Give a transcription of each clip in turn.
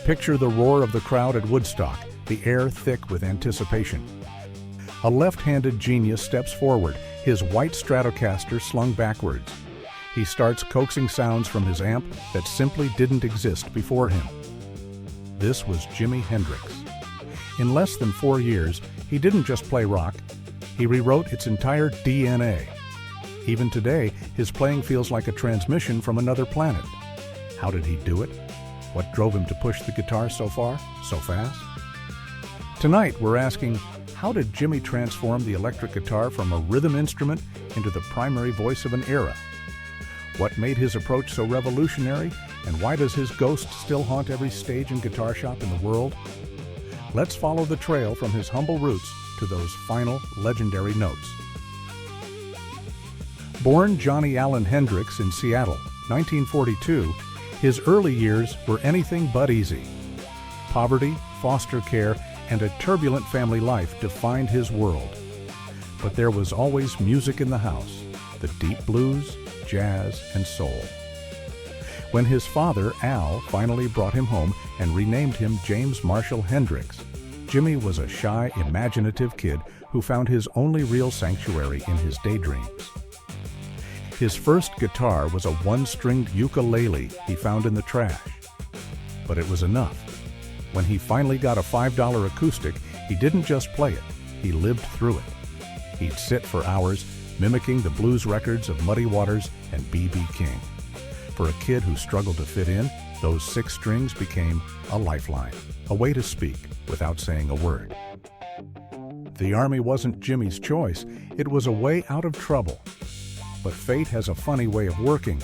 Picture the roar of the crowd at Woodstock, the air thick with anticipation. A left-handed genius steps forward, his white Stratocaster slung backwards. He starts coaxing sounds from his amp that simply didn't exist before him. This was Jimi Hendrix. In less than 4 years, he didn't just play rock, he rewrote its entire DNA. Even today, his playing feels like a transmission from another planet. How did he do it? What drove him to push the guitar so far, so fast? Tonight, we're asking, how did Jimi transform the electric guitar from a rhythm instrument into the primary voice of an era? What made his approach so revolutionary, and why does his ghost still haunt every stage and guitar shop in the world? Let's follow the trail from his humble roots to those final, legendary notes. Born Johnny Allen Hendrix in Seattle, 1942, his early years were anything but easy. Poverty, foster care, and a turbulent family life defined his world. But there was always music in the house, the deep blues, jazz, and soul. When his father, Al, finally brought him home and renamed him James Marshall Hendrix, Jimi was a shy, imaginative kid who found his only real sanctuary in his daydreams. His first guitar was a one-stringed ukulele he found in the trash. But it was enough. When he finally got a $5 acoustic, he didn't just play it, he lived through it. He'd sit for hours, mimicking the blues records of Muddy Waters and B.B. King. For a kid who struggled to fit in, those 6 strings became a lifeline, a way to speak without saying a word. The Army wasn't Jimi's choice, it was a way out of trouble. But fate has a funny way of working.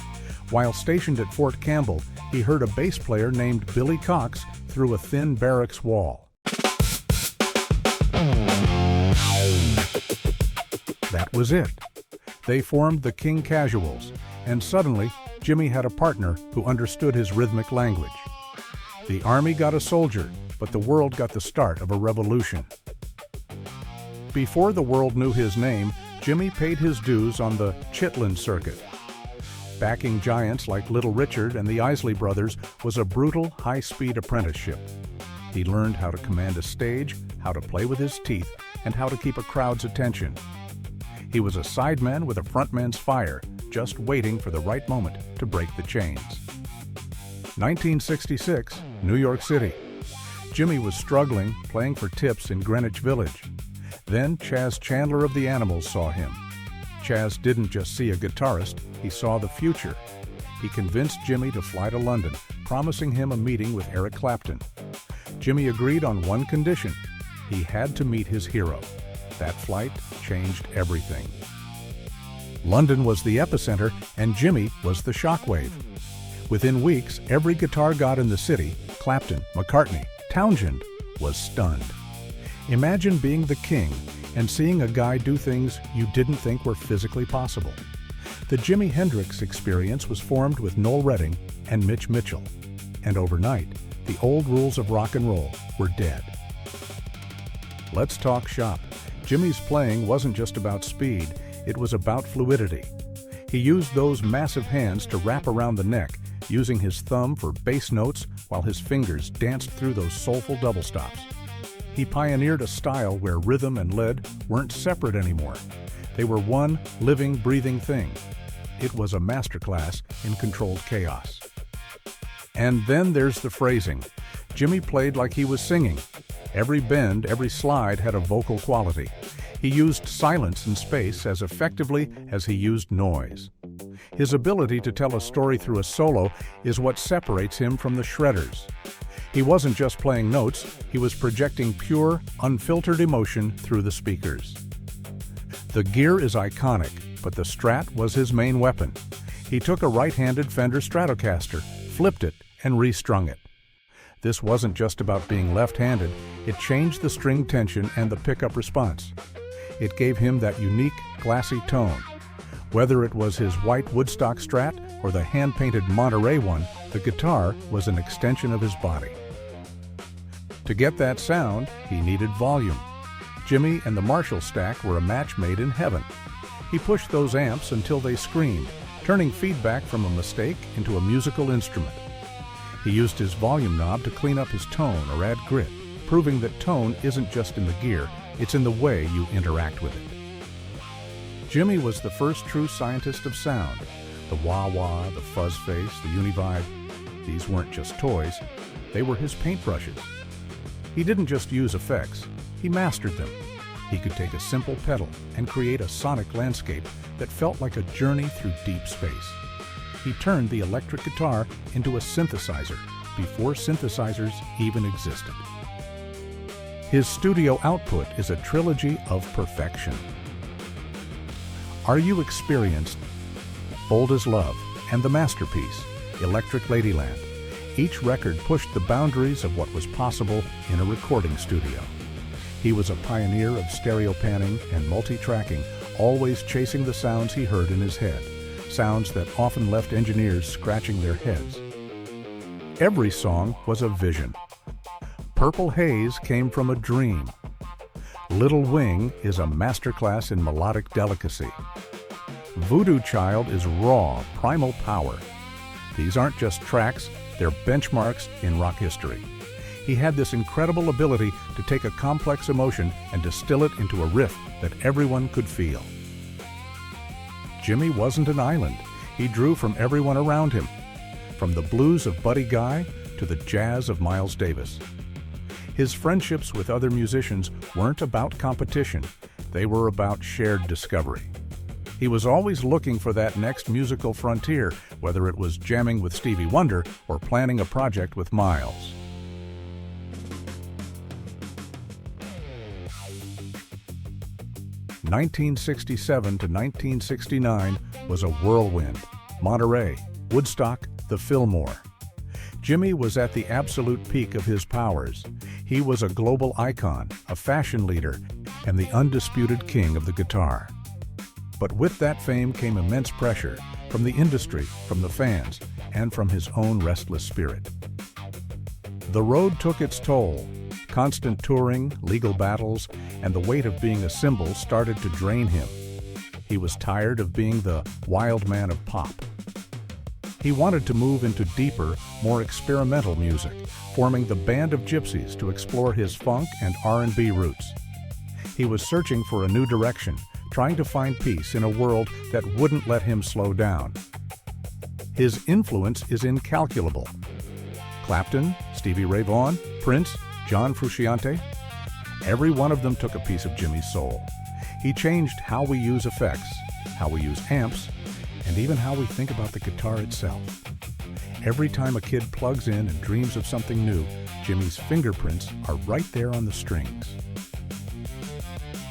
While stationed at Fort Campbell, he heard a bass player named Billy Cox through a thin barracks wall. That was it. They formed the King Casuals, and suddenly, Jimi had a partner who understood his rhythmic language. The Army got a soldier, but the world got the start of a revolution. Before the world knew his name, Jimi paid his dues on the Chitlin circuit. Backing giants like Little Richard and the Isley Brothers was a brutal, high-speed apprenticeship. He learned how to command a stage, how to play with his teeth, and how to keep a crowd's attention. He was a sideman with a frontman's fire, just waiting for the right moment to break the chains. 1966, New York City. Jimi was struggling, playing for tips in Greenwich Village. Then Chaz Chandler of the Animals saw him. Chaz didn't just see a guitarist, he saw the future. He convinced Jimi to fly to London, promising him a meeting with Eric Clapton. Jimi agreed on one condition: he had to meet his hero. That flight changed everything. London was the epicenter, and Jimi was the shockwave. Within weeks, every guitar god in the city, Clapton, McCartney, Townshend, was stunned. Imagine being the king and seeing a guy do things you didn't think were physically possible. The Jimi Hendrix experience was formed with Noel Redding and Mitch Mitchell. And overnight, the old rules of rock and roll were dead. Let's talk shop. Jimi's playing wasn't just about speed, it was about fluidity. He used those massive hands to wrap around the neck, using his thumb for bass notes while his fingers danced through those soulful double stops. He pioneered a style where rhythm and lead weren't separate anymore. They were one living, breathing thing. It was a masterclass in controlled chaos. And then there's the phrasing. Jimi played like he was singing. Every bend, every slide had a vocal quality. He used silence and space as effectively as he used noise. His ability to tell a story through a solo is what separates him from the shredders. He wasn't just playing notes, he was projecting pure, unfiltered emotion through the speakers. The gear is iconic, but the Strat was his main weapon. He took a right-handed Fender Stratocaster, flipped it, and restrung it. This wasn't just about being left-handed, it changed the string tension and the pickup response. It gave him that unique, glassy tone. Whether it was his white Woodstock Strat or the hand-painted Monterey one, the guitar was an extension of his body. To get that sound, he needed volume. Jimi and the Marshall stack were a match made in heaven. He pushed those amps until they screamed, turning feedback from a mistake into a musical instrument. He used his volume knob to clean up his tone or add grit, proving that tone isn't just in the gear, it's in the way you interact with it. Jimi was the first true scientist of sound. The wah-wah, the fuzz face, the univibe, these weren't just toys, they were his paintbrushes. He didn't just use effects, he mastered them. He could take a simple pedal and create a sonic landscape that felt like a journey through deep space. He turned the electric guitar into a synthesizer before synthesizers even existed. His studio output is a trilogy of perfection. Are You Experienced, Bold as Love, and the masterpiece, Electric Ladyland. Each record pushed the boundaries of what was possible in a recording studio. He was a pioneer of stereo panning and multi-tracking, always chasing the sounds he heard in his head, sounds that often left engineers scratching their heads. Every song was a vision. Purple Haze came from a dream. Little Wing is a masterclass in melodic delicacy. Voodoo Child is raw, primal power. These aren't just tracks, they're benchmarks in rock history. He had this incredible ability to take a complex emotion and distill it into a riff that everyone could feel. Jimi wasn't an island. He drew from everyone around him, from the blues of Buddy Guy to the jazz of Miles Davis. His friendships with other musicians weren't about competition, they were about shared discovery. He was always looking for that next musical frontier, whether it was jamming with Stevie Wonder or planning a project with Miles. (1967 to 1969) was a whirlwind. Monterey, Woodstock, the Fillmore. Jimi was at the absolute peak of his powers. He was a global icon, a fashion leader, and the undisputed king of the guitar. But with that fame came immense pressure from the industry, from the fans, and from his own restless spirit. The road took its toll. Constant touring, legal battles, and the weight of being a symbol started to drain him. He was tired of being the wild man of pop. He wanted to move into deeper, more experimental music, forming the Band of Gypsies to explore his funk and R&B roots. He was searching for a new direction, trying to find peace in a world that wouldn't let him slow down. His influence is incalculable. Clapton, Stevie Ray Vaughan, Prince, John Frusciante, every one of them took a piece of Jimi's soul. He changed how we use effects, how we use amps, and even how we think about the guitar itself. Every time a kid plugs in and dreams of something new, Jimi's fingerprints are right there on the strings.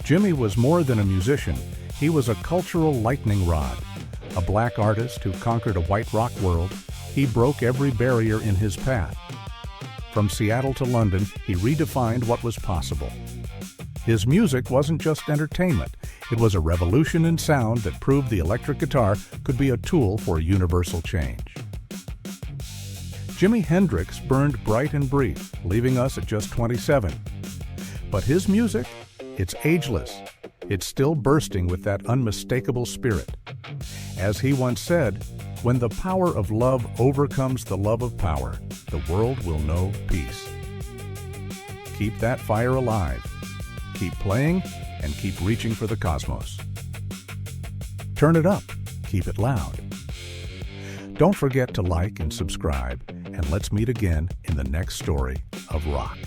Jimi was more than a musician. He was a cultural lightning rod. A black artist who conquered a white rock world, he broke every barrier in his path. From Seattle to London, he redefined what was possible. His music wasn't just entertainment, it was a revolution in sound that proved the electric guitar could be a tool for universal change. Jimi Hendrix burned bright and brief, leaving us at just 27. But his music, it's ageless. It's still bursting with that unmistakable spirit. As he once said, when the power of love overcomes the love of power, the world will know peace. Keep that fire alive. Keep playing and keep reaching for the cosmos. Turn it up. Keep it loud. Don't forget to like and subscribe, and let's meet again in the next story of rock.